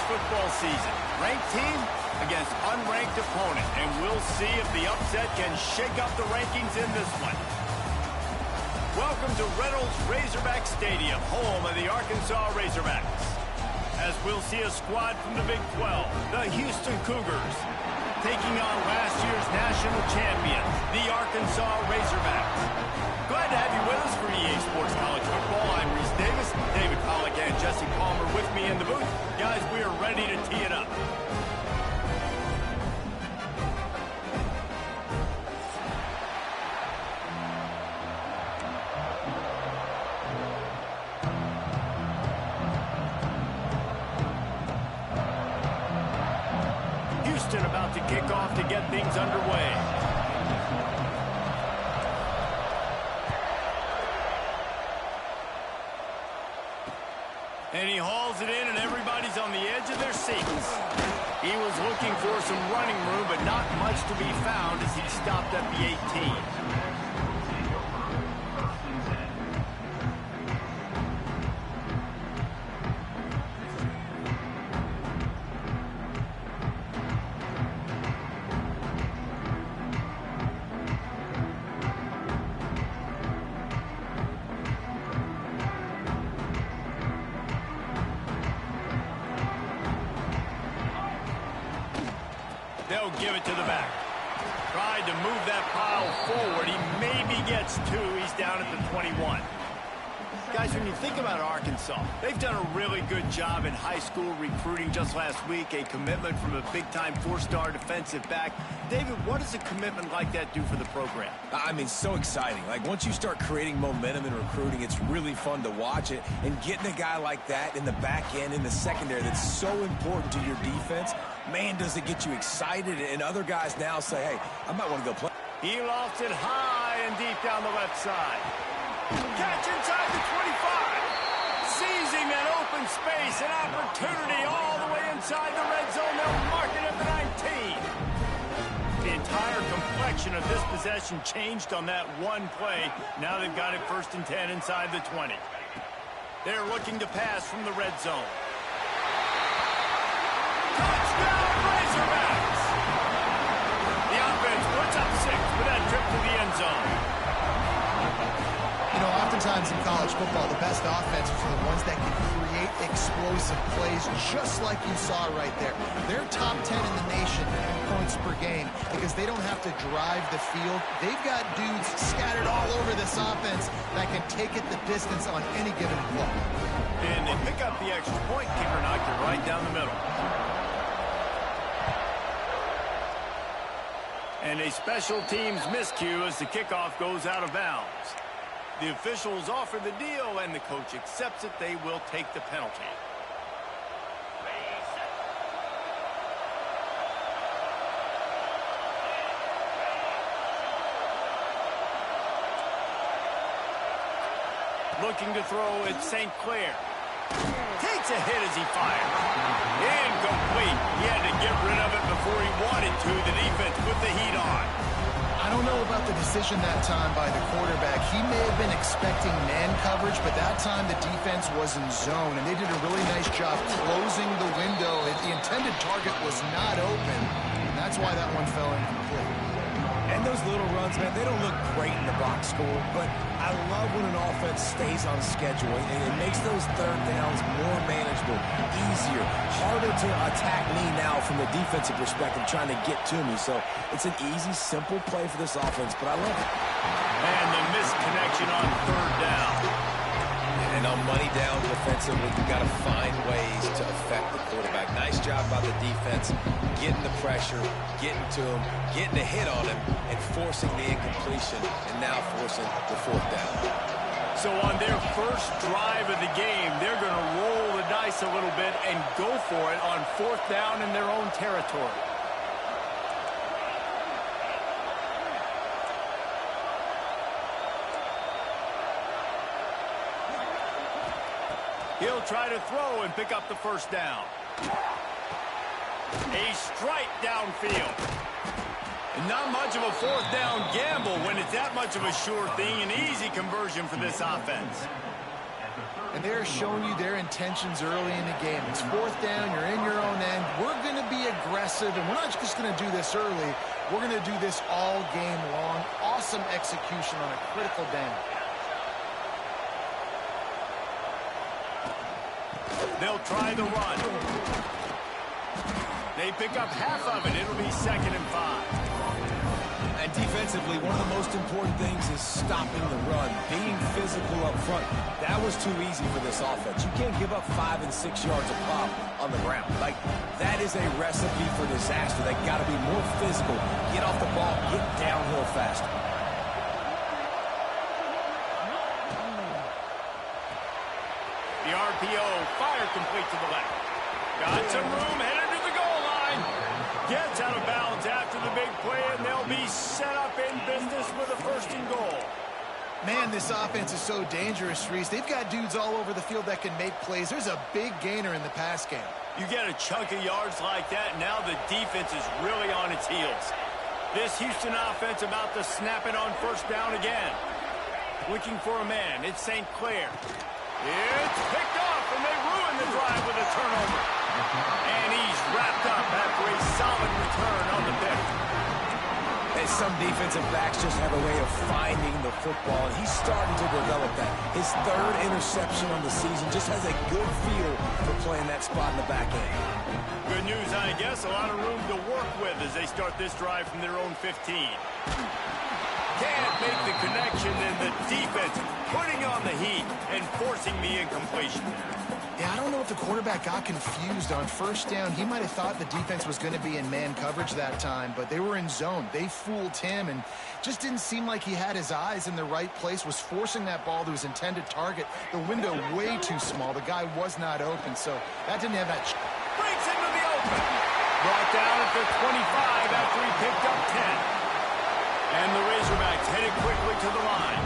football season. Ranked team against unranked opponent, and we'll see if the upset can shake up the rankings in this one. Welcome to Reynolds Razorback Stadium, home of the Arkansas Razorbacks. As we'll see a squad from the Big 12, the Houston Cougars, taking on last year's national champion, the Arkansas Razorbacks. Glad to have you with us for EA Sports College Football. I'm Reese Davis, David Pollack, and Jesse Palmer with me in the booth. Guys, we are ready to tee it up. Houston about to kick off to get things underway. And he hauls it in, and everybody's on the edge of their seats. He was looking for some running room, but not much to be found as he stopped at the 18. They'll give it to the back. Tried to move that pile forward. He maybe gets two. He's down at the 21. Guys, when you think about Arkansas, they've done a really good job in high school recruiting. Just last week, a commitment from a big-time four-star defensive back. David, what does a commitment like that do for the program? I mean, so exciting. Like, once you start creating momentum in recruiting, it's really fun to watch it. And getting a guy like that in the back end, in the secondary, that's so important to your defense, man, does it get you excited. And other guys now say, hey, I might want to go play. He lofts it high and deep down the left side. Catch inside the 25. Seizing that open space, an opportunity all the way inside the red zone. They'll mark it at the 19. The entire complexion of this possession changed on that one play. Now they've got it 1st and 10 inside the 20. They're looking to pass from the red zone. Touchdown, Razorbacks! The offense puts up 6 with that trip to the end zone. You know, oftentimes in college football, the best offenses are the ones that can create explosive plays, just like you saw right there. They're top 10 in the nation in points per game because they don't have to drive the field. They've got dudes scattered all over this offense that can take it the distance on any given play. And they pick up the extra point. Kicker knocked it right down the middle. And a special teams miscue as the kickoff goes out of bounds. The officials offer the deal, and the coach accepts it. They will take the penalty. Looking to throw at St. Clair. Takes a hit as he fires. Incomplete. He had to get rid of it before he wanted to. The defense put the heat on. I don't know about the decision that time by the quarterback. He may have been expecting man coverage, but that time the defense was in zone, and they did a really nice job closing the window. The intended target was not open, and that's why that one fell incomplete. And those little runs, man, they don't look great in the box score, but I love when an offense stays on schedule, and it makes those third downs more manageable, easier, harder to attack me now from the defensive perspective, trying to get to me. So it's an easy, simple play for this offense, but I love it. And the misconnection on 3rd down. And on money down defensively, you've got to find ways to affect the quarterback. Nice job by the defense, getting the pressure, getting to him, getting a hit on him, and forcing the incompletion, and now forcing the 4th down. So on their first drive of the game, they're going to roll the dice a little bit and go for it on 4th down in their own territory. He'll try to throw and pick up the 1st down. A strike downfield. And not much of a 4th down gamble when it's that much of a sure thing. An easy conversion for this offense. and they're showing you their intentions early in the game. It's fourth down, you're in your own end. We're going to be aggressive, and we're not just going to do this early. We're going to do this all game long. Awesome execution on a critical down. They'll try the run. They pick up half of it. It'll be 2nd and 5. And defensively, one of the most important things is stopping the run, being physical up front. That was too easy for this offense. You can't give up 5 and 6 yards a pop on the ground. Like, that is a recipe for disaster. They got to be more physical, get off the ball, get downhill faster. The RPO, fire complete to the left. Got some room, headed to the goal line. Gets out of bounds after the big play, and they'll be set up in business with a 1st and goal. Man, this offense is so dangerous, Reese. They've got dudes all over the field that can make plays. There's a big gainer in the pass game. You get a chunk of yards like that, now the defense is really on its heels. This Houston offense about to snap it on 1st down again. Looking for a man, it's St. Clair. It's picked off, and they ruin the drive with a turnover. And he's wrapped up after a solid return on the pick. And some defensive backs just have a way of finding the football, and he's starting to develop that. His 3rd interception on the season just has a good feel for playing that spot in the back end. Good news, I guess. A lot of room to work with as they start this drive from their own 15. Can't make the connection, and the defense putting on the heat and forcing the incompletion. Yeah, I don't know if the quarterback got confused on 1st down. He might have thought the defense was going to be in man coverage that time, but they were in zone. They fooled him and just didn't seem like he had his eyes in the right place, was forcing that ball to his intended target. The window way too small. The guy was not open, so that didn't have that. Breaks into the open. Brought down at the 25 after he picked up 10. And the Razorbacks headed quickly to the line.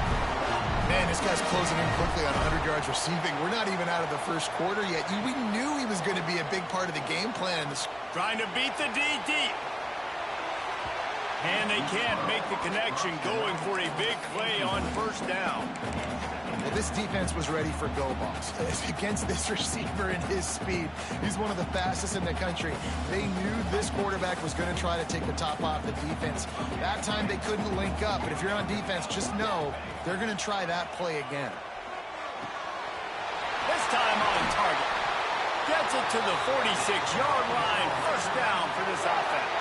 Man, this guy's closing in quickly on 100 yards receiving. We're not even out of the 1st quarter yet. We knew he was going to be a big part of the game plan. Trying to beat the D deep. And they can't make the connection, going for a big play on 1st down. Well, this defense was ready for go balls. Against this receiver and his speed, he's one of the fastest in the country. They knew this quarterback was going to try to take the top off the defense. That time they couldn't link up, but if you're on defense, just know they're going to try that play again. This time on target. Gets it to the 46-yard line. 1st down for this offense.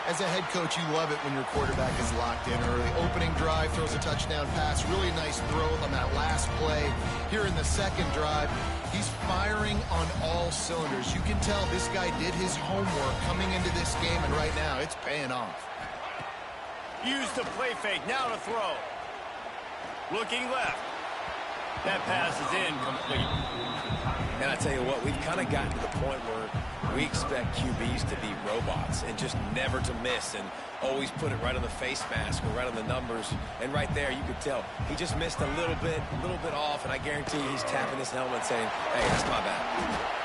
As a head coach, you love it when your quarterback is locked in early. Opening drive, throws a touchdown pass. Really nice throw on that last play. Here in the 2nd drive, he's firing on all cylinders. You can tell this guy did his homework coming into this game, and right now it's paying off. Use the play fake. Now to throw. Looking left. That pass is incomplete. And I tell you what, we've kind of gotten to the point where we expect QBs to be robots and just never to miss and always put it right on the face mask or right on the numbers. And right there, you could tell he just missed a little bit off, and I guarantee he's tapping his helmet saying, hey, that's my bad.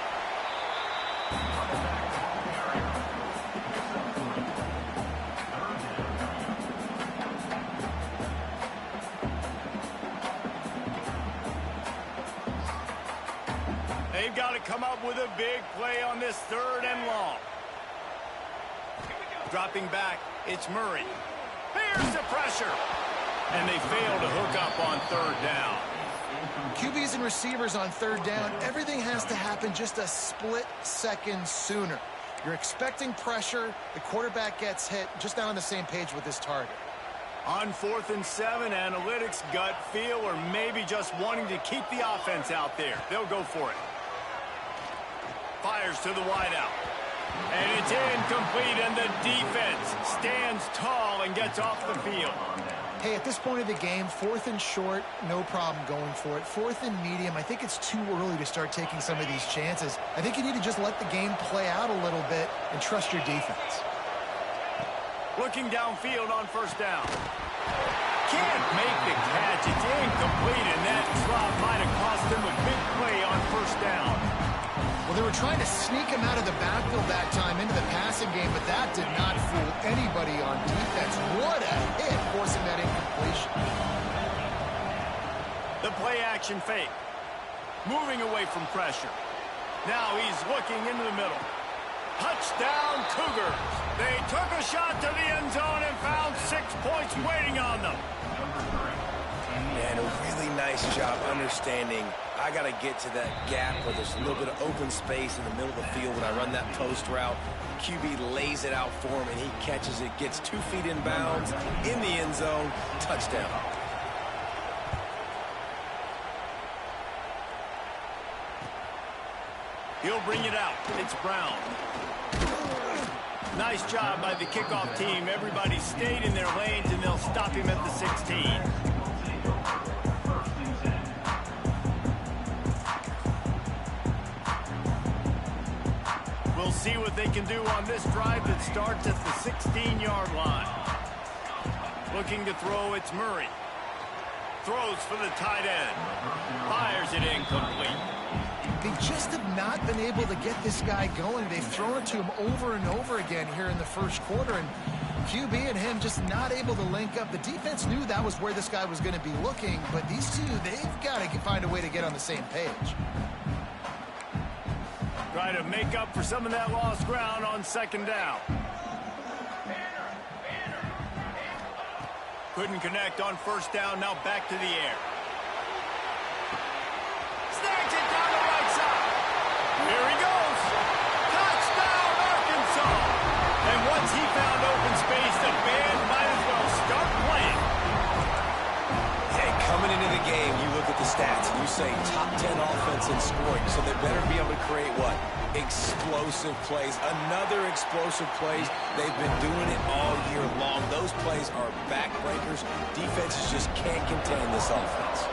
They've got to come up with a big play on this 3rd and long. Dropping back, it's Murray. Here's the pressure. And they fail to hook up on 3rd down. QBs and receivers on 3rd down, everything has to happen just a split second sooner. You're expecting pressure, the quarterback gets hit, just not on the same page with his target. On 4th and 7, analytics, gut feel, or maybe just wanting to keep the offense out there. They'll go for it. Fires to the wideout. And it's incomplete, and the defense stands tall and gets off the field. Hey, at this point of the game, 4th and short, no problem going for it. 4th and medium, I think it's too early to start taking some of these chances. I think you need to just let the game play out a little bit and trust your defense. Looking downfield on 1st down. Can't make the catch. It's incomplete, and that drop might have cost him a big play on 1st down. Well, they were trying to sneak him out of the backfield that time into the passing game, but that did not fool anybody on defense. What a hit, forcing that incompletion. The play action fake. moving away from pressure. Now he's looking into the middle. Touchdown, Cougars. They took a shot to the end zone and found 6 points waiting on them. And a really nice job understanding I got to get to that gap where there's a little bit of open space in the middle of the field when I run that post route. QB lays it out for him, and he catches it, gets 2 feet in bounds, in the end zone, touchdown. He'll bring it out. It's Brown. Nice job by the kickoff team. Everybody stayed in their lanes, and they'll stop him at the 16. We'll see what they can do on this drive that starts at the 16-yard line. Looking to throw, it's Murray. Throws for the tight end. Fires it incomplete. They just have not been able to get this guy going. They've thrown it to him over and over again here in the first quarter, and QB and him just not able to link up. The defense knew that was where this guy was going to be looking, but these two, they've got to find a way to get on the same page. Try to make up for some of that lost ground on second down. Couldn't connect on first down, now back to the air. Snags it down the right side. Here he goes. Touchdown, Arkansas. And once he found open space, the band might as well start playing. Hey, coming into the game, you look at the stats, and you say top 10 offense in scoring, so they better be able to create what? Explosive plays. Another explosive plays. They've been doing it all year long. Those plays are backbreakers. Defenses just can't contain this offense.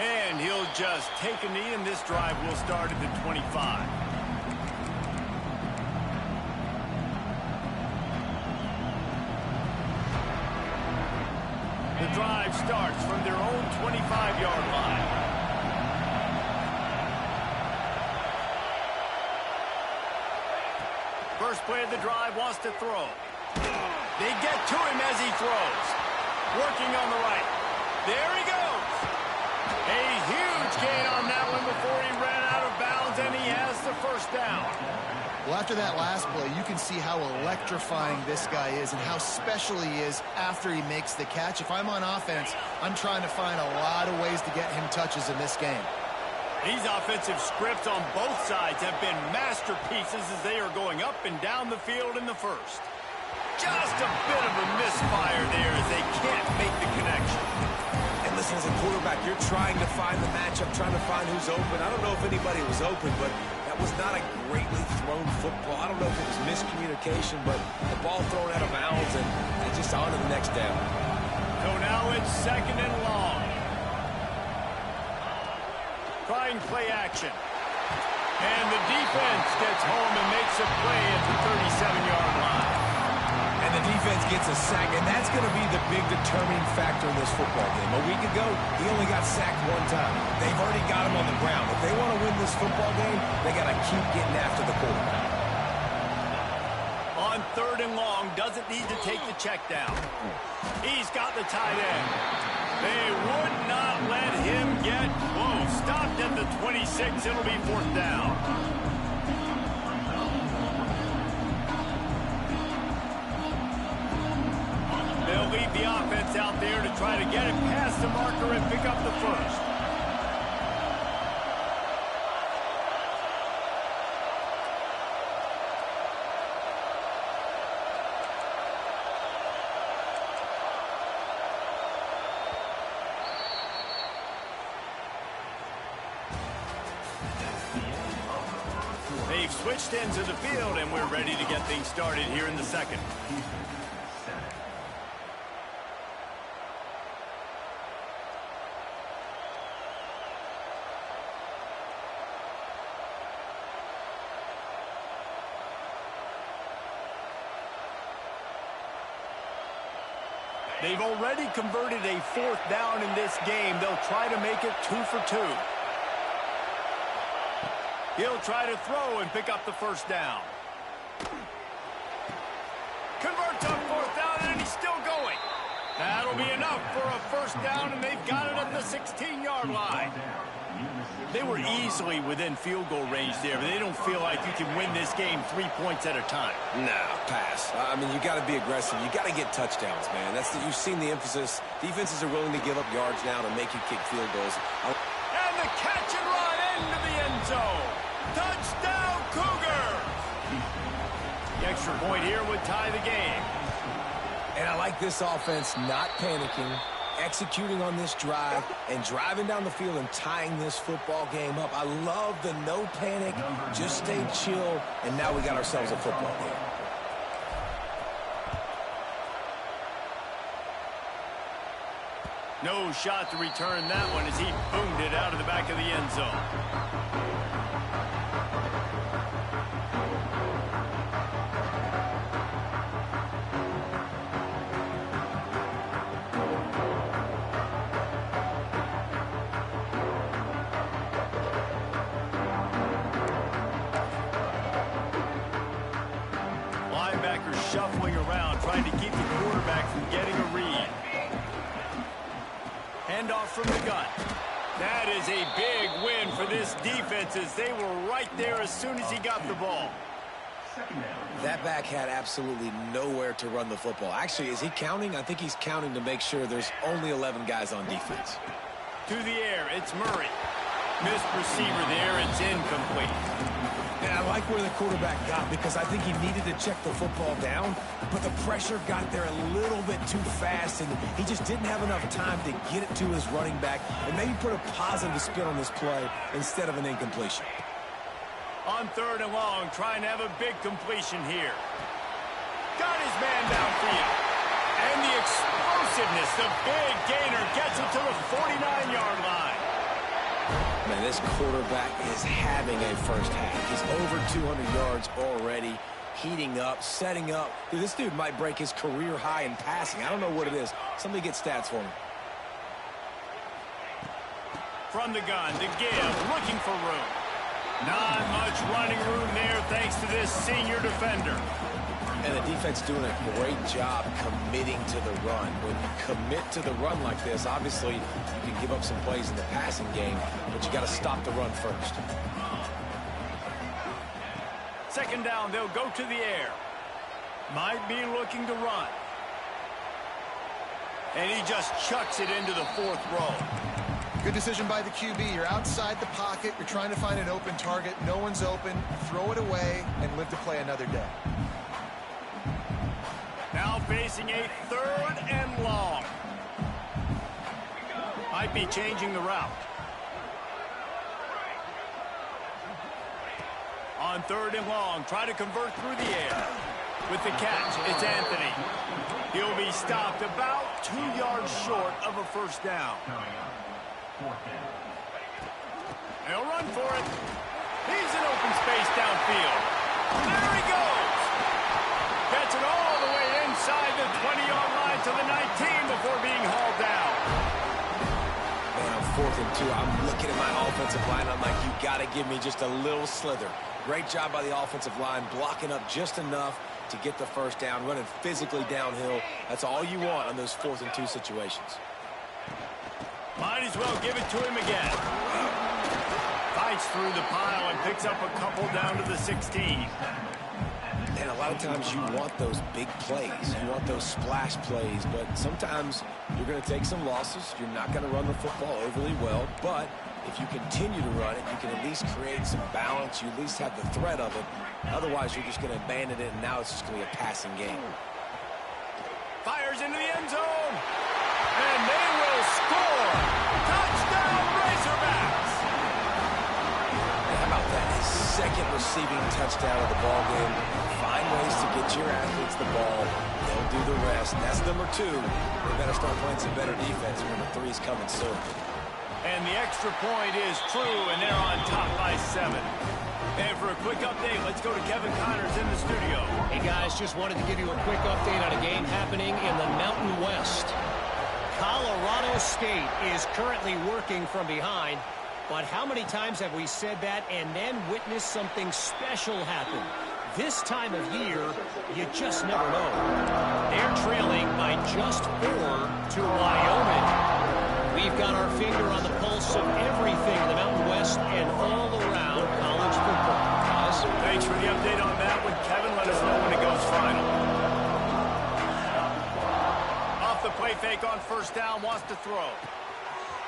And he'll just take a knee, and this drive will start at the 25. The drive starts from their own 25-yard line. First play of the drive, wants to throw. They get to him as he throws. Working on the right. There he goes. A huge gain on that one before he ran out of bounds, and he has the first down. Well, after that last play, you can see how electrifying this guy is and how special he is after he makes the catch. If I'm on offense, I'm trying to find a lot of ways to get him touches in this game. These offensive scripts on both sides have been masterpieces as they are going up and down the field in the first. Just a bit of a misfire there as they can't make the connection. And listen, as a quarterback, you're trying to find the matchup, trying to find who's open. I don't know if anybody was open, but that was not a greatly thrown football. I don't know if it was miscommunication, but the ball thrown out of bounds and just on to the next down. So now it's second and long. Trying play action. And the defense gets home and makes a play at the 37-yard line. And the defense gets a sack, and that's going to be the big determining factor in this football game. A week ago, he only got sacked 1 time. They've already got him on the ground. If they want to win this football game, they got to keep getting after the quarterback. On third and long, doesn't need to take the check down. He's got the tight end. They would not let him get close. Stopped at the 26. It'll be fourth down. They'll leave the offense out there to try to get it past the marker and pick up the first. They've switched into the field, and we're ready to get things started here in the second. They've already converted a fourth down in this game. They'll try to make it 2 for 2. He'll try to throw and pick up the first down. Converts on fourth down, and he's still going. That'll be enough for a first down, and they've got it at the 16-yard line. They were easily within field goal range there, but they don't feel like you can win this game 3 points at a time. No, pass. I mean, you got to be aggressive. You got to get touchdowns, man. You've seen the emphasis. Defenses are willing to give up yards now to make you kick field goals. And the catch and run into the end zone. Touchdown, Cougars! The extra point here would tie the game. And I like this offense not panicking, executing on this drive, and driving down the field and tying this football game up. I love the no panic, just stay chill, and now we got ourselves a football game. No shot to return that one as he boomed it out of the back of the end zone. Shuffling around, trying to keep the quarterback from getting a read. Handoff from the gun. That is a big win for this defense as they were right there as soon as he got the ball. That back had absolutely nowhere to run the football. Actually, is he counting? I think he's counting to make sure there's only 11 guys on defense. To the air, it's Murray. Missed receiver there, it's incomplete. And I like where the quarterback got because I think he needed to check the football down, but the pressure got there a little bit too fast, and he just didn't have enough time to get it to his running back and maybe put a positive spin on this play instead of an incompletion. On 3rd and long, trying to have a big completion here. Got his man downfield. And the explosiveness, the big gainer gets it to the 49-yard line. Man, this quarterback is having a first half. He's over 200 yards already, heating up, setting up. Dude, this dude might break his career high in passing. I don't know what it is. Somebody get stats for me. From the gun, the give, looking for room. Not much running room there thanks to this senior defender. And the defense doing a great job committing to the run. When you commit to the run like this, obviously you can give up some plays in the passing game, but you got to stop the run first. 2nd down, they'll go to the air. Might be looking to run. And he just chucks it into the 4th row. Good decision by the QB. You're outside the pocket. You're trying to find an open target. No one's open. Throw it away and live to play another day. Now facing a 3rd and long. Might be changing the route. On 3rd and long, try to convert through the air. With the catch, it's Anthony. He'll be stopped about 2 yards short of a first down. He'll run for it. He's in open space downfield. There he goes. Gets it all the way inside the 20-yard line to the 19 before being hauled down. Man, on 4th and 2, I'm looking at my offensive line. I'm like, you got to give me just a little slither. Great job by the offensive line, blocking up just enough to get the first down, running physically downhill. That's all you want on those 4th and 2 situations. Might as well give it to him again. Fights through the pile and picks up a couple down to the 16. And a lot of times you want those big plays. You want those splash plays, but sometimes you're going to take some losses. You're not going to run the football overly well, but if you continue to run it, you can at least create some balance. You at least have the threat of it. Otherwise, you're just going to abandon it, and now it's just going to be a passing game. Fires into the end zone, and they will score. Touchdown, Razorbacks! And how about that? His 2nd receiving touchdown of the ball game. Find ways to get your athletes the ball. They'll do the rest. That's number 2. They better start playing some better defense. Number 3 is coming soon. And the extra point is true, and they're on top by 7. And for a quick update, let's go to Kevin Connors in the studio. Hey, guys, just wanted to give you a quick update on a game happening in the Mountain West. Colorado State is currently working from behind, but how many times have we said that and then witnessed something special happen? This time of year, you just never know. They're trailing by just 4 to Wyoming. We've got our finger on the pulse of everything in the Mountain West and all around college football. Guys? Thanks for the update on that one, Kevin. Let us know when it goes final. Off the play fake on first down, wants to throw.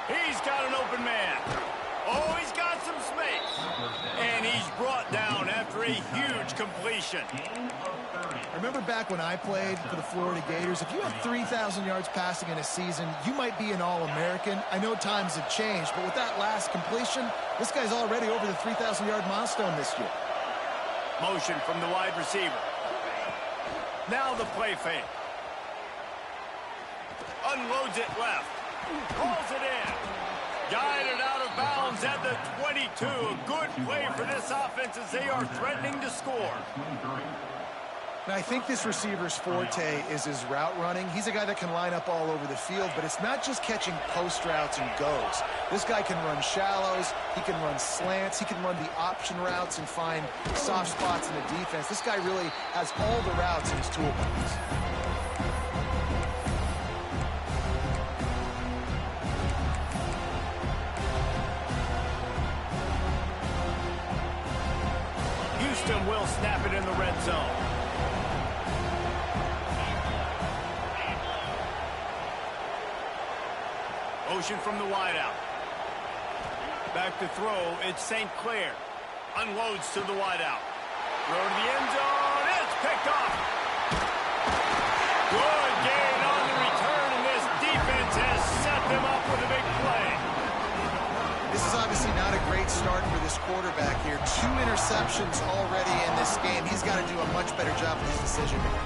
He's got an open man. Oh, he's got some space. And he's brought down after a huge completion. Remember back when I played for the Florida Gators, if you had 3,000 yards passing in a season, you might be an All-American. I know times have changed, but with that last completion, this guy's already over the 3,000-yard milestone this year. Motion from the wide receiver. Now the play fake. Unloads it left. Calls it in. Guided out of bounds at the 22. A good play for this offense as they are threatening to score. Now, I think this receiver's forte is his route running. He's a guy that can line up all over the field, but it's not just catching post routes and goes. This guy can run shallows, he can run slants, he can run the option routes and find soft spots in the defense. This guy really has all the routes in his toolbox. Houston will snap it in the red zone. Motion from the wideout. Back to throw, it's St. Clair. Unloads to the wideout. Throw to the end zone, it's picked off. Good gain on the return, and this defense has set them up with a big play. This is obviously not a great start for this quarterback here. 2 interceptions already in this game. He's got to do a much better job with his decision-making.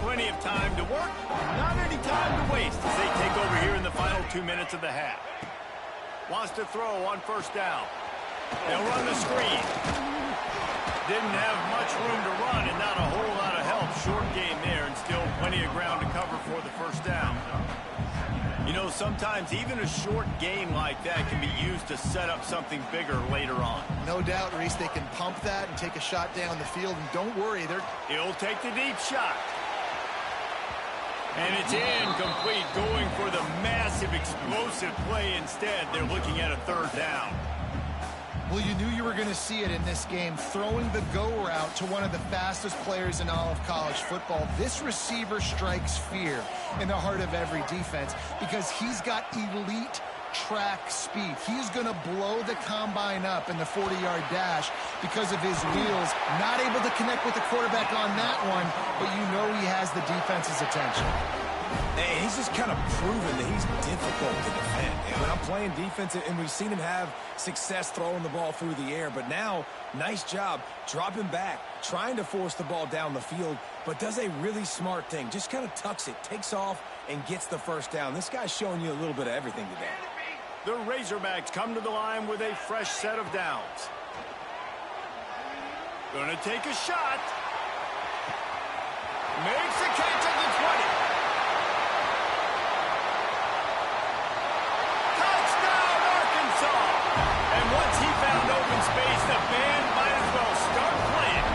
Plenty of time to work, not any time to waste as they take over here in the final 2 minutes of the half. Wants to throw on first down. They'll run the screen. Didn't have much room to run and not a whole lot of help. Short game there and still plenty of ground to cover for the first down. You know, sometimes even a short game like that can be used to set up something bigger later on. No doubt, Reese, they can pump that and take a shot down the field. And don't worry, He'll take the deep shot. And it's incomplete, going for the massive, explosive play instead. They're looking at a third down. Well, you knew you were going to see it in this game, throwing the go route to one of the fastest players in all of college football. This receiver strikes fear in the heart of every defense because he's got elite track speed. He's going to blow the combine up in the 40-yard dash because of his wheels. Not able to connect with the quarterback on that one, but you know he has the defense's attention. And he's just kind of proven that he's difficult to defend. And when I'm playing defense, and we've seen him have success throwing the ball through the air, but now, nice job dropping back, trying to force the ball down the field, but does a really smart thing. Just kind of tucks it, takes off, and gets the first down. This guy's showing you a little bit of everything today. The Razorbacks come to the line with a fresh set of downs. Gonna take a shot. Makes a catch at the 20. Touchdown, Arkansas! And once he found open space, the band might as well start playing.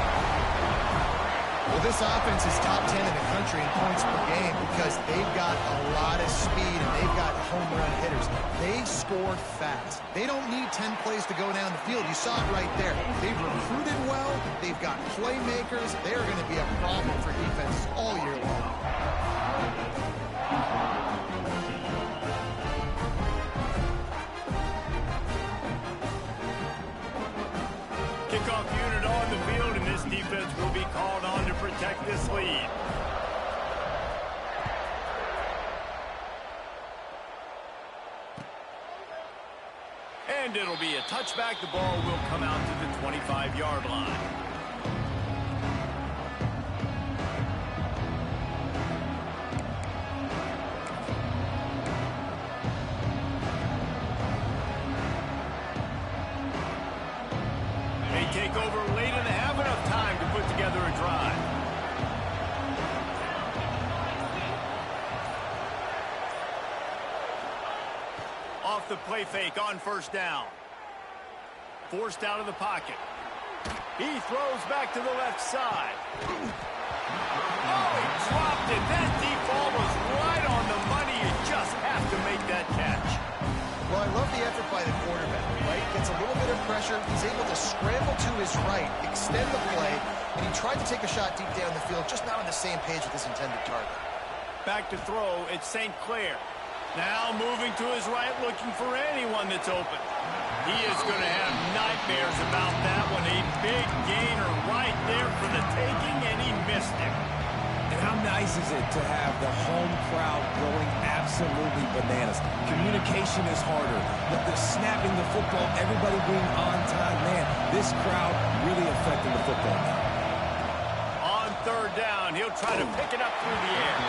Well, this offense is top 10 in the country in points per game because they've got a lot of speed and they've got home run hitters. They score fast. They don't need 10 plays to go down the field. You saw it right there. They've recruited well. They've got playmakers. They're going to be a problem for defenses all year long. Kickoff unit on the field, and this defense will be called on to protect this lead. And it'll be a touchback. The ball will come out to the 25-yard line. They take over late in the half, enough time to put together a drive. Off the play fake on first down. Forced out of the pocket. He throws back to the left side. Oh, he dropped it. That deep ball was right on the money. You just have to make that catch. Well, I love the effort by the quarterback, right? Gets a little bit of pressure. He's able to scramble to his right, extend the play, and he tried to take a shot deep down the field, just not on the same page with his intended target. Back to throw, it's St. Clair. Now moving to his right, looking for anyone that's open. He is going to have nightmares about that one. A big gainer right there for the taking, and he missed it. And how nice is it to have the home crowd going absolutely bananas? Communication is harder. The snapping the football, everybody being on time. Man, this crowd really affecting the football now. On third down, he'll try to pick it up through the air.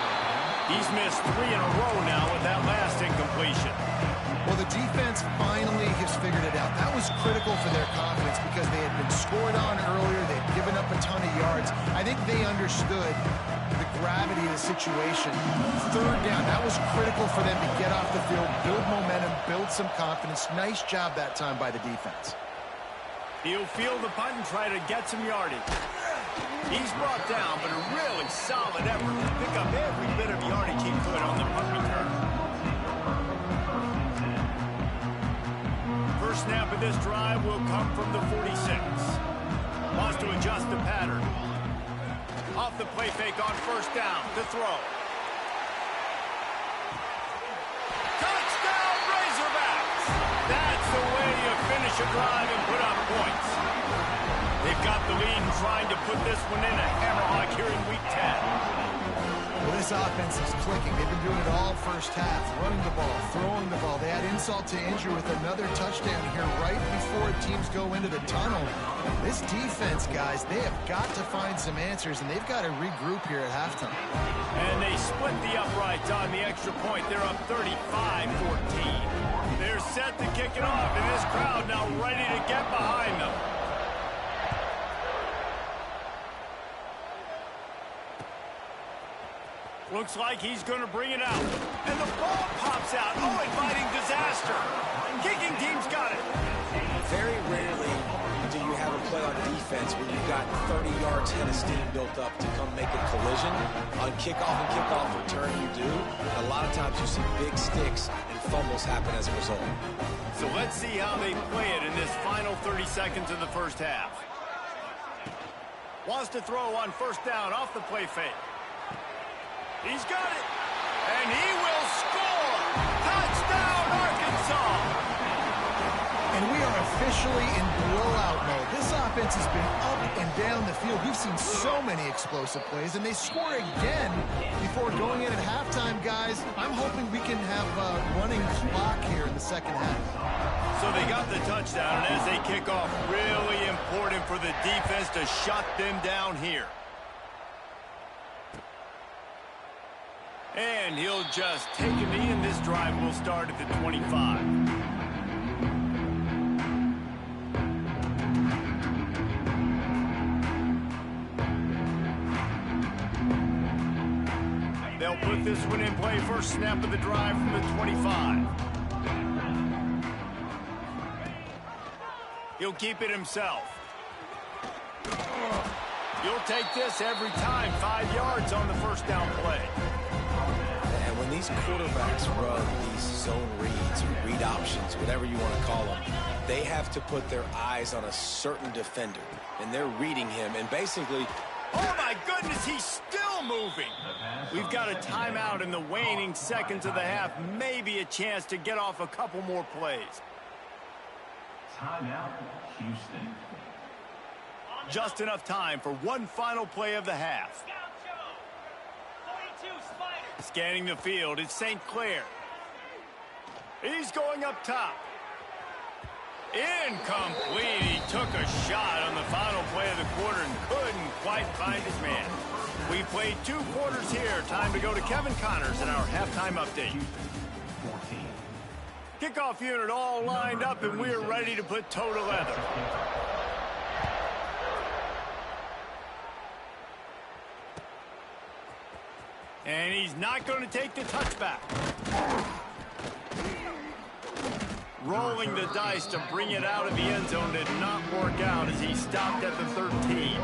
He's missed 3 in a row now with that last incompletion. Well, the defense finally has figured it out. That was critical for their confidence because they had been scored on earlier. They had given up a ton of yards. I think they understood the gravity of the situation. Third down, that was critical for them to get off the field, build momentum, build some confidence. Nice job that time by the defense. He'll field the punt and try to get some yardage. He's brought down, but a really solid effort to pick up every bit of yardage he could on the punt return. First snap of this drive will come from the 46. Wants to adjust the pattern. Off the play fake on first down to throw. Touchdown, Razorbacks! That's the way you finish a drive and put up points. They've got the lead and trying to put this one in a hammerlock here in Week 10. Well, this offense is clicking. They've been doing it all first half, running the ball, throwing the ball. They had insult to injury with another touchdown here right before teams go into the tunnel. This defense, guys, they have got to find some answers, and they've got to regroup here at halftime. And they split the uprights on the extra point. They're up 35-14. They're set to kick it off, and this crowd now ready to get behind them. Looks like he's going to bring it out. And the ball pops out. Oh, inviting disaster. Kicking team's got it. Very rarely do you have a play on defense when you've got 30 yards head of steam built up to come make a collision. On kickoff and kickoff return, you do. And a lot of times you see big sticks and fumbles happen as a result. So let's see how they play it in this final 30 seconds of the first half. Wants to throw on first down off the play fake. He's got it, and he will score! Touchdown, Arkansas! And we are officially in blowout mode. This offense has been up and down the field. We've seen so many explosive plays, and they score again before going in at halftime, guys. I'm hoping we can have a running clock here in the second half. So they got the touchdown, and as they kick off, really important for the defense to shut them down here. And he'll just take a knee, and this drive will start at the 25. They'll put this one in play. First snap of the drive from the 25. He'll keep it himself. You'll take this every time. 5 yards on the first down play. When these quarterbacks run these zone reads or read options, whatever you want to call them, they have to put their eyes on a certain defender, and they're reading him, and basically... Oh, my goodness, he's still moving. We've got a timeout in the waning seconds of the half, maybe a chance to get off a couple more plays. Timeout, Houston. Just enough time for one final play of the half. Scanning the field, it's St. Clair. He's going up top. Incomplete. He took a shot on the final play of the quarter and couldn't quite find his man. We played 2 quarters here. Time to go to Kevin Connors in our halftime update. 14. Kickoff unit all lined up, and we're ready to put toe to leather. And he's not going to take the touchback. Rolling the dice to bring it out of the end zone did not work out as he stopped at the 13.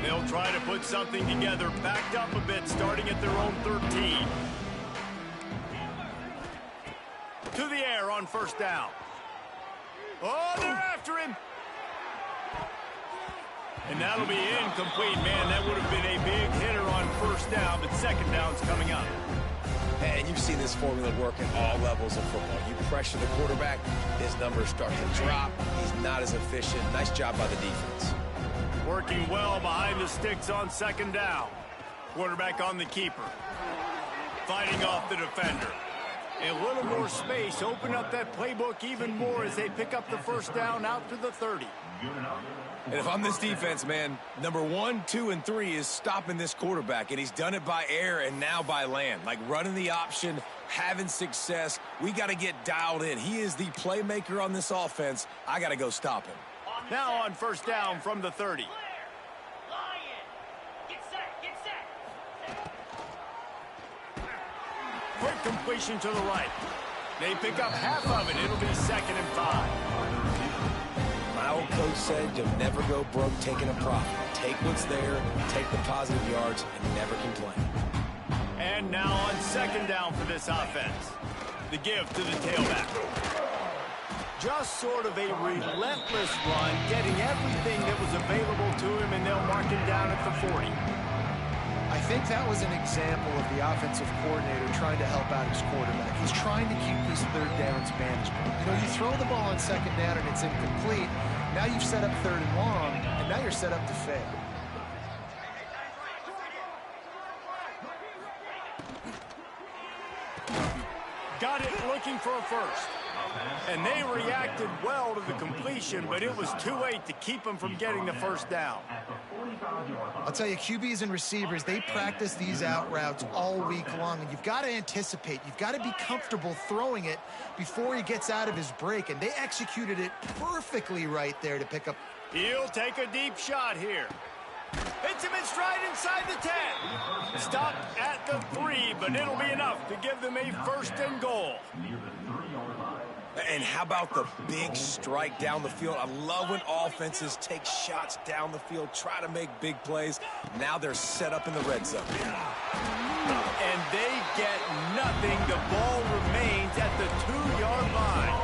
They'll try to put something together, backed up a bit, starting at their own 13. To the air on first down. Oh, they're after him. And that'll be incomplete. Man, that would have been a big hitter on first down, but second down's coming up. And you've seen this formula work at all levels of football. You pressure the quarterback, his numbers start to drop. He's not as efficient. Nice job by the defense. Working well behind the sticks on second down. Quarterback on the keeper. Fighting off the defender. A little more space. Open up that playbook even more as they pick up the first down out to the 30. And if I'm this defense, man, number 1, 2, and 3 is stopping this quarterback, and he's done it by air and now by land. Like running the option, having success. We got to get dialed in. He is the playmaker on this offense. I got to go stop him. Now on first down from the 30. Quick completion to the right. They pick up half of it. It'll be 2nd and 5. My old coach said you'll never go broke taking a profit. Take what's there, take the positive yards, and never complain. And now on second down for this offense. The give to the tailback. Just sort of a relentless run, getting everything that was available to him, and they'll mark him down at the 40. I think that was an example of the offensive coordinator trying to help out his quarterback. He's trying to keep these third downs manageable. You know, you throw the ball on second down and it's incomplete. Now you've set up 3rd and long, and now you're set up to fail. Got it looking for a first. And they reacted well to the completion, but it was too late to keep them from getting the first down. I'll tell you, QBs and receivers, they practice these out routes all week long, and you've got to anticipate. You've got to be comfortable throwing it before he gets out of his break, and they executed it perfectly right there to pick up. He'll take a deep shot here. Hits him in stride inside the 10. Stopped at the 3, but it'll be enough to give them a 1st and goal. And how about the big strike down the field? I love when offenses take shots down the field, try to make big plays. Now they're set up in the red zone. And they get nothing. The ball remains at the 2-yard line.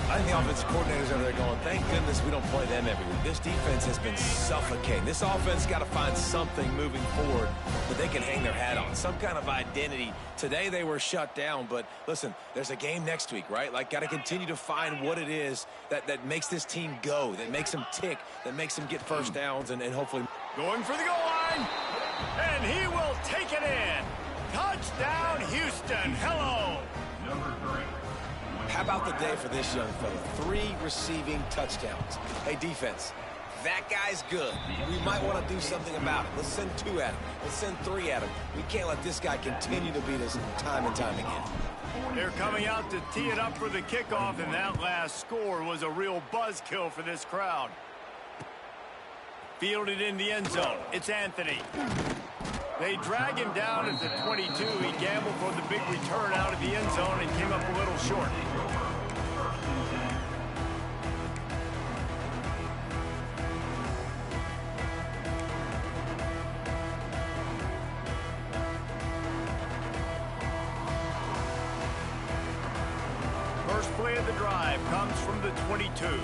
I think the offensive coordinators over there going, thank goodness we don't play them every week. This defense has been suffocating. This offense got to find something moving forward that they can hang their hat on, some kind of identity. Today they were shut down, but listen, there's a game next week, right? Like, got to continue to find what it is that makes this team go, that makes them tick, that makes them get first downs, and hopefully. Going for the goal line, and he will take it in. Touchdown, Houston. Hello. Number 3. How about the day for this young fella? 3 receiving touchdowns. Hey, defense, that guy's good. We might want to do something about it. Let's send 2 at him. Let's send 3 at him. We can't let this guy continue to beat us time and time again. They're coming out to tee it up for the kickoff, and that last score was a real buzzkill for this crowd. Fielded in the end zone. It's Anthony. They drag him down at the 22. He gambled for the big return out of the end zone and came up a little short. First play of the drive comes from the 22.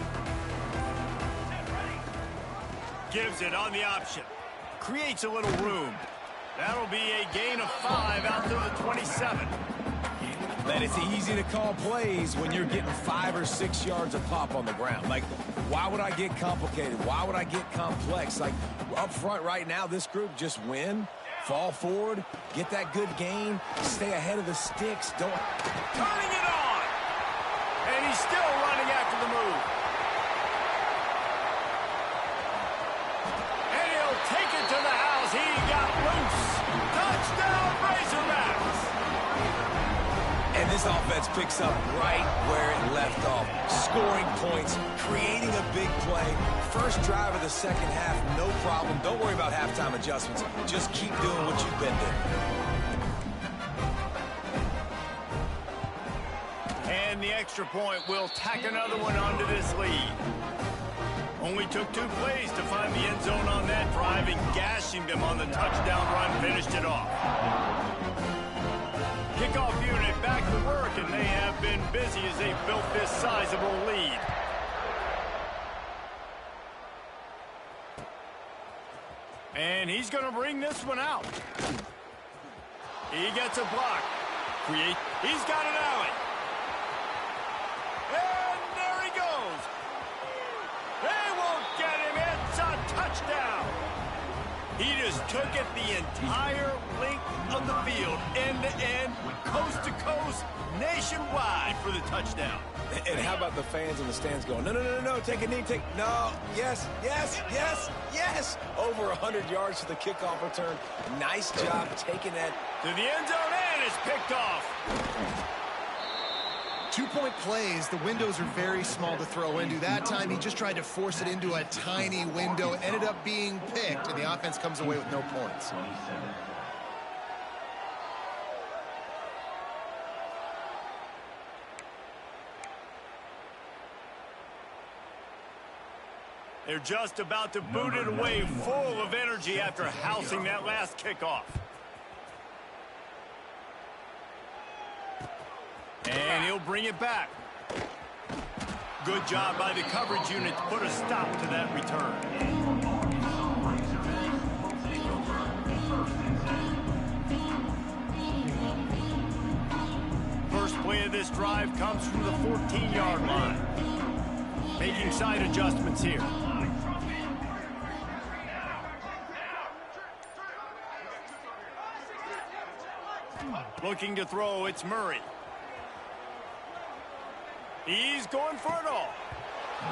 Gives it on the option. Creates a little room. That'll be a gain of 5 out to the 27. Man, it's easy to call plays when you're getting 5 or 6 yards of pop on the ground. Like, why would I get complicated? Why would I get complex? Like, up front right now, this group just win, fall forward, get that good gain, stay ahead of the sticks. Don't. Turning it on! And he's still running after the move. And he'll take it to the house. He got loose. Touchdown, Razorbacks! And this offense picks up right where it left off. Scoring points, creating a big play. First drive of the second half, no problem. Don't worry about halftime adjustments. Just keep doing what you've been doing. And the extra point will tack another one onto this lead. Only took 2 plays to find the end zone on that drive, and gashing them on the touchdown run finished it off. Kickoff unit back to work, and they have been busy as they built this sizable lead. And he's going to bring this one out. He gets a block. He's got an alley. And there he goes. They won't get him. It's a touchdown. He just took it the entire length of the field, end to end, coast to coast, nationwide for the touchdown. And how about the fans in the stands going, no, no, no, no, take a knee, no, yes, yes, yes, yes. Over 100 yards to the kickoff return. Nice job taking that to the end zone, and it's picked off. 2-point plays, the windows are very small to throw into. That time, he just tried to force it into a tiny window. It ended up being picked, and the offense comes away with no points. They're just about to boot it away, full of energy after housing that last kickoff. And he'll bring it back. Good job by the coverage unit to put a stop to that return. First play of this drive comes from the 14-yard line. Making side adjustments here. Looking to throw, it's Murray. He's going for it all.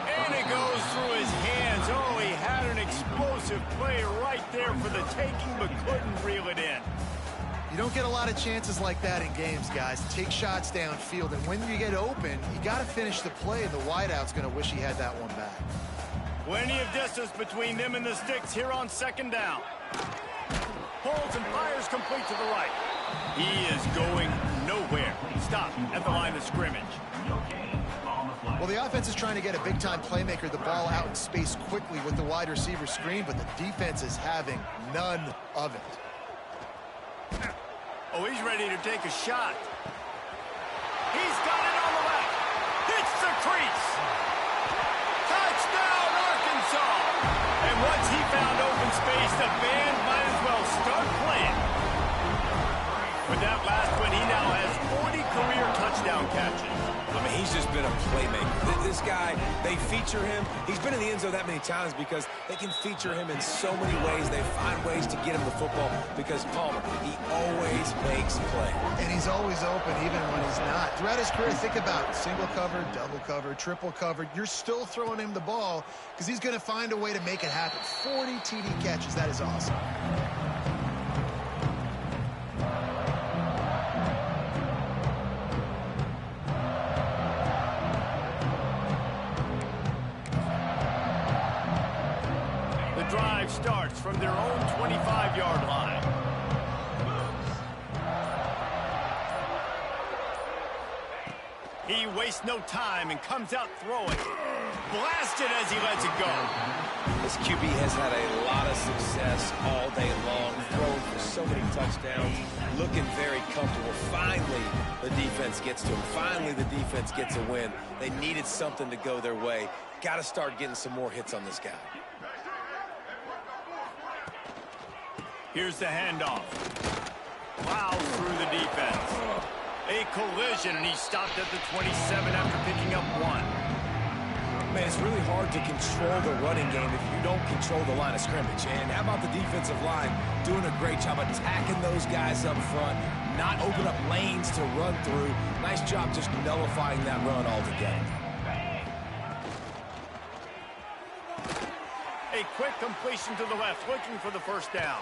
And it goes through his hands. Oh, he had an explosive play right there for the taking, but couldn't reel it in. You don't get a lot of chances like that in games, guys. Take shots downfield, and when you get open, you got to finish the play, and the wideout's going to wish he had that one back. Plenty of distance between them and the sticks here on second down. Pulls and fires complete to the right. He is going nowhere. Stop at the line of scrimmage. Well, the offense is trying to get a big-time playmaker the ball out in space quickly with the wide receiver screen, but the defense is having none of it. Oh, he's ready to take a shot. He's got it on the left. Hits the crease. Touchdown, Arkansas. And once he found open space, the band might as well start playing. With that last one, he now has 40 career touchdown catches. I mean, he's just been a playmaker. This guy, they feature him. He's been in the end zone that many times because they can feature him in so many ways. They find ways to get him the football because Palmer, he always makes play. And he's always open even when he's not. Throughout his career, think about single cover, double cover, triple cover. You're still throwing him the ball because he's going to find a way to make it happen. 40 TD catches. That is awesome. Drive starts from their own 25-yard line. He wastes no time and comes out throwing. Blasted as he lets it go. This QB has had a lot of success all day long, throwing for so many touchdowns, looking very comfortable. Finally, the defense gets to him. Finally, the defense gets a win. They needed something to go their way. Got to start getting some more hits on this guy. Here's the handoff. Plows through the defense. A collision, and he stopped at the 27 after picking up 1. Man, it's really hard to control the running game if you don't control the line of scrimmage. And how about the defensive line doing a great job attacking those guys up front, not open up lanes to run through. Nice job just nullifying that run altogether. A quick completion to the left, looking for the first down.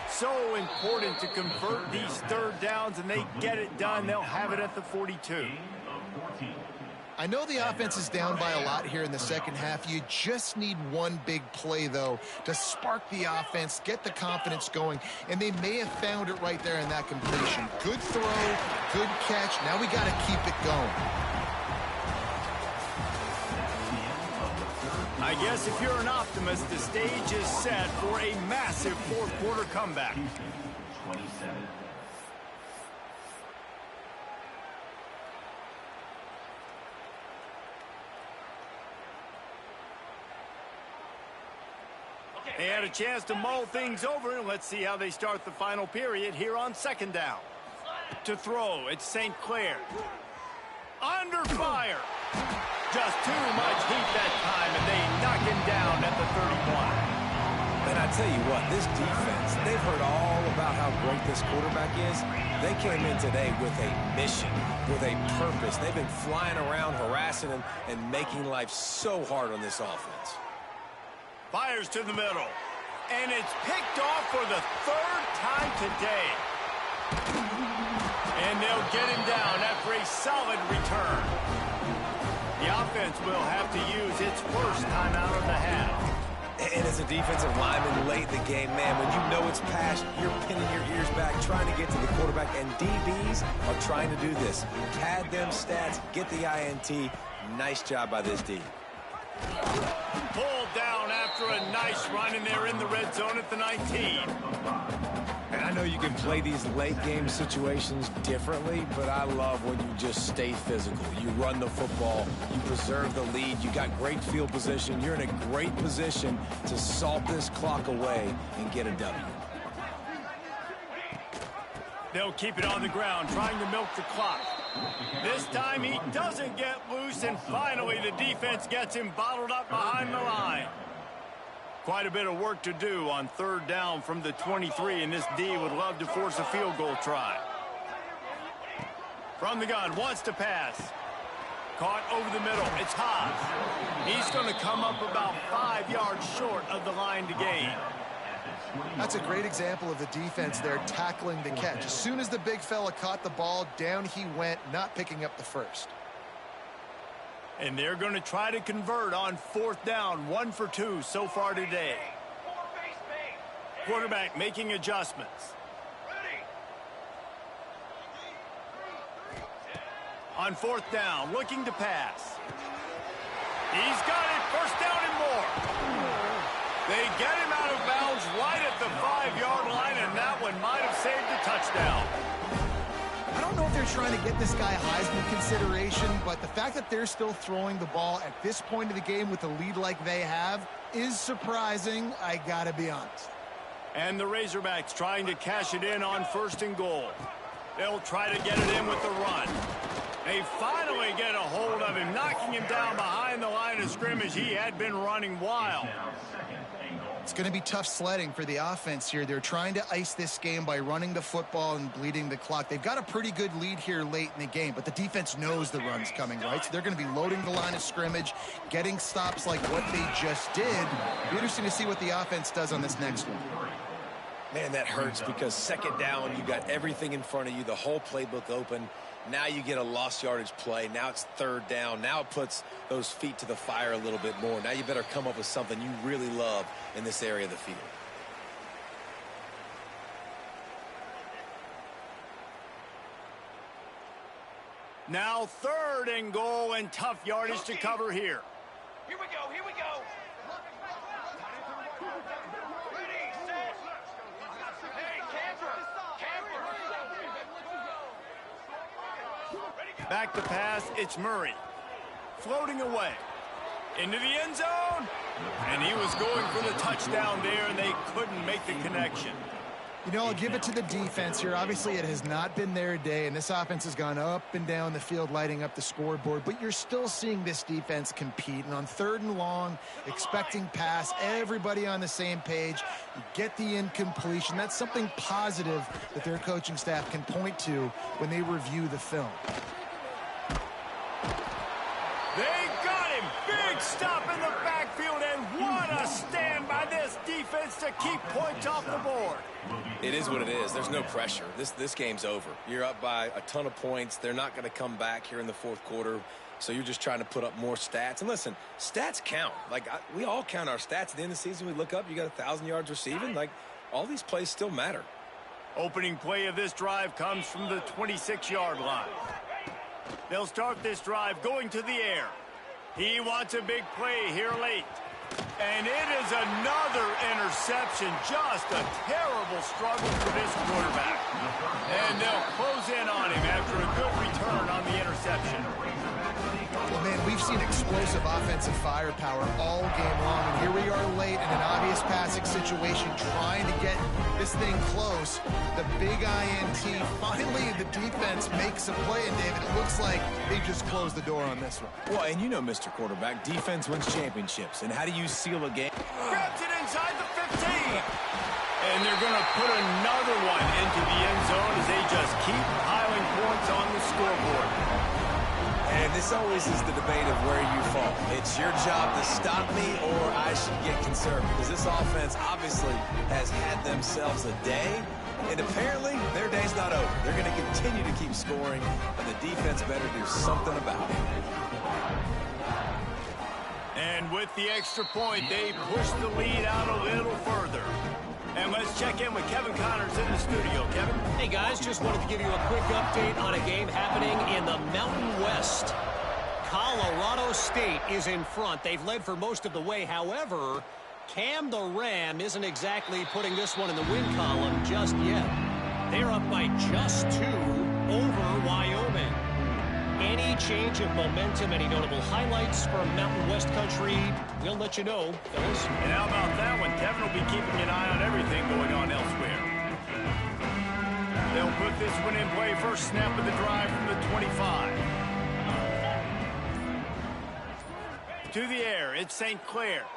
So important to convert these third downs, and they get it done. They'll have it at the 42. I know the offense is down by a lot here in the second half. You just need one big play, though, to spark the offense, get the confidence going, and they may have found it right there in that completion. Good throw, good catch. Now we got to keep it going. I guess if you're an optimist, the stage is set for a massive fourth-quarter comeback. 27. They had a chance to mull things over, and let's see how they start the final period here on second down. To throw, it's St. Clair. Under fire. Just too much heat that time, and they knock him down at the 31. And I tell you what, this defense, they've heard all about how great this quarterback is. They came in today with a mission, with a purpose. They've been flying around, harassing him, and making life so hard on this offense. Fires to the middle. And it's picked off for the third time today. And they'll get him down after a solid return. The offense will have to use its first timeout of the half. And as a defensive lineman late in the game, man, when you know it's past, you're pinning your ears back, trying to get to the quarterback, and DBs are trying to do this. Pad them stats, get the INT. Nice job by this D. Pulled down after a nice run, and they're in the red zone at the 19. And I know you can play these late game situations differently, but I love when you just stay physical. You run the football, you preserve the lead, you got great field position, you're in a great position to salt this clock away and get a W. They'll keep it on the ground, trying to milk the clock. This time he doesn't get loose, and finally the defense gets him bottled up behind the line. Quite a bit of work to do on third down from the 23, and this D would love to force a field goal try. From the gun, wants to pass. Caught over the middle. It's Haas. He's going to come up about 5 yards short of the line to gain. That's a great example of the defense there tackling the catch. As soon as the big fella caught the ball, down he went, not picking up the first. And they're going to try to convert on fourth down, 1 for 2 so far today. Quarterback making adjustments. On fourth down, looking to pass. He's got it, first down and more. They get him out of bounds right at the 5-yard line, and that one might have saved a touchdown. I don't know if they're trying to get this guy Heisman consideration, but the fact that they're still throwing the ball at this point of the game with a lead like they have is surprising, I gotta be honest. And the Razorbacks trying to cash it in on first and goal. They'll try to get it in with the run. They finally get a hold of him, knocking him down behind the line of scrimmage. He had been running wild. It's going to be tough sledding for the offense here. They're trying to ice this game by running the football and bleeding the clock. They've got a pretty good lead here late in the game, but the defense knows the run's coming, right? So they're going to be loading the line of scrimmage, getting stops like what they just did. It'll be interesting to see what the offense does on this next one. Man, that hurts because second down, you got everything in front of you, the whole playbook open. Now you get a lost yardage play. Now it's third down. Now it puts those feet to the fire a little bit more. Now you better come up with something you really love in this area of the field. Now third and goal, and tough yardage to cover here. Here we go, here we go. Ready, set. Hey, camper. Back to pass, it's Murray. Floating away. Into the end zone. And he was going for the touchdown there, and they couldn't make the connection. You know, I'll give it to the defense here. Obviously, it has not been their day, and this offense has gone up and down the field, lighting up the scoreboard. But you're still seeing this defense compete. And on third and long, expecting pass, everybody on the same page. You get the incompletion. That's something positive that their coaching staff can point to when they review the film. They got him. Big stop in the backfield, and what a stand by this defense to keep points off the board. It is what it is. There's no pressure. This game's over. You're up by a ton of points. They're not going to come back here in the fourth quarter. So you're just trying to put up more stats. And listen, stats count. Like, we all count our stats. At the end of the season, we look up, you got 1,000 yards receiving. Like, all these plays still matter. Opening play of this drive comes from the 26-yard line. They'll start this drive going to the air. He wants a big play here late. And it is another interception. Just a terrible struggle for this quarterback. And they'll close in on him after a good return on the interception. Well, man, we've seen explosive offensive firepower all game long, and here we are late in an obvious passing situation trying to get this thing close. The big INT, finally the defense makes a play, and David, it looks like they just closed the door on this one. Well, and you know, Mr. Quarterback, defense wins championships. And how do you seal a game? Grabs it inside the 15. And they're going to put another one into the end zone as they just keep piling points on the scoreboard. And this always is the debate of where you fall. It's your job to stop me or I should get conservative. Because this offense obviously has had themselves a day. And apparently, their day's not over. They're going to continue to keep scoring. And the defense better do something about it. And with the extra point, they push the lead out a little further. And let's check in with Kevin Connors in the studio. Kevin? Hey, guys, just wanted to give you a quick update on a game happening in the Mountain West. Colorado State is in front. They've led for most of the way. However, Cam the Ram isn't exactly putting this one in the win column just yet. They're up by just 2 over Wyoming. Any change of momentum, any notable highlights from Mountain West country, we'll let you know, fellas. And how about that one? Kevin will be keeping an eye on everything going on elsewhere. They'll put this one in play. First snap of the drive from the 25. To the air, it's St. Clair.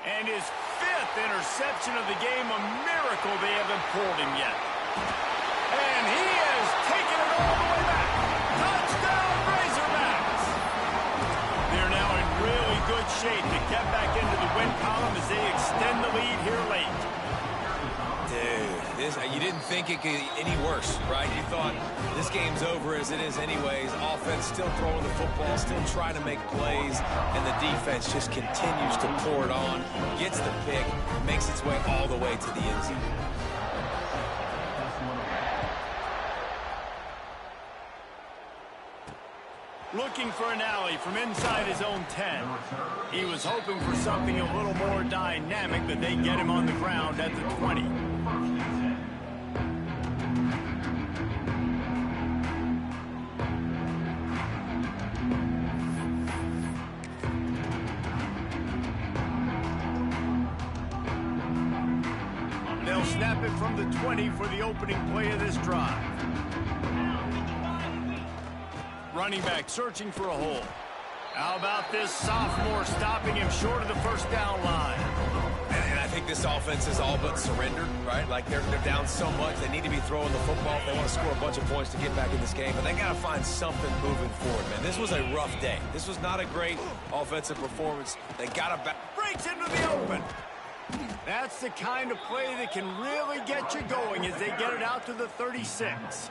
And his 5th interception of the game, a miracle they haven't pulled him yet. And he has taken it all the way back. Touchdown, Razorbacks! They're now in really good shape to get back into the win column as they extend the lead here late. Dude, you didn't think it could get any worse, right? You thought this game's over as it is anyways. Offense still throwing the football, still trying to make plays, and the defense just continues to pour it on, gets the pick, makes its way all the way to the end zone. Looking for an alley from inside his own 10. He was hoping for something a little more dynamic, but they get him on the ground at the 20. They'll snap it from the 20 for the opening play of this drive. Running back searching for a hole. How about this sophomore stopping him short of the first down line? And I think this offense is all but surrendered, right? Like they're down so much, they need to be throwing the football if they want to score a bunch of points to get back in this game. But they got to find something moving forward, man. This was a rough day. This was not a great offensive performance. They got to breaks into the open. That's the kind of play that can really get you going as they get it out to the 36.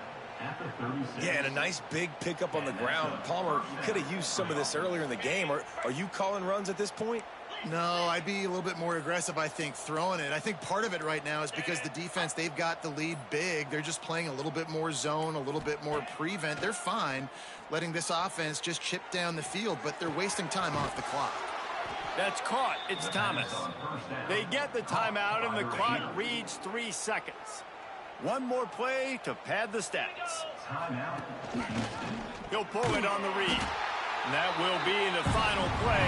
Yeah, and a nice big pickup on the ground. Palmer, you could have used some of this earlier in the game. Are you calling runs at this point? No, I'd be a little bit more aggressive, I think, throwing it. I think part of it right now is because the defense, they've got the lead big. They're just playing a little bit more zone, a little bit more prevent. They're fine letting this offense just chip down the field, but they're wasting time off the clock. That's caught. It's Thomas. They get the timeout, and the clock reads 3 seconds. One more play to pad the stats. He'll pull it on the read. And that will be the final play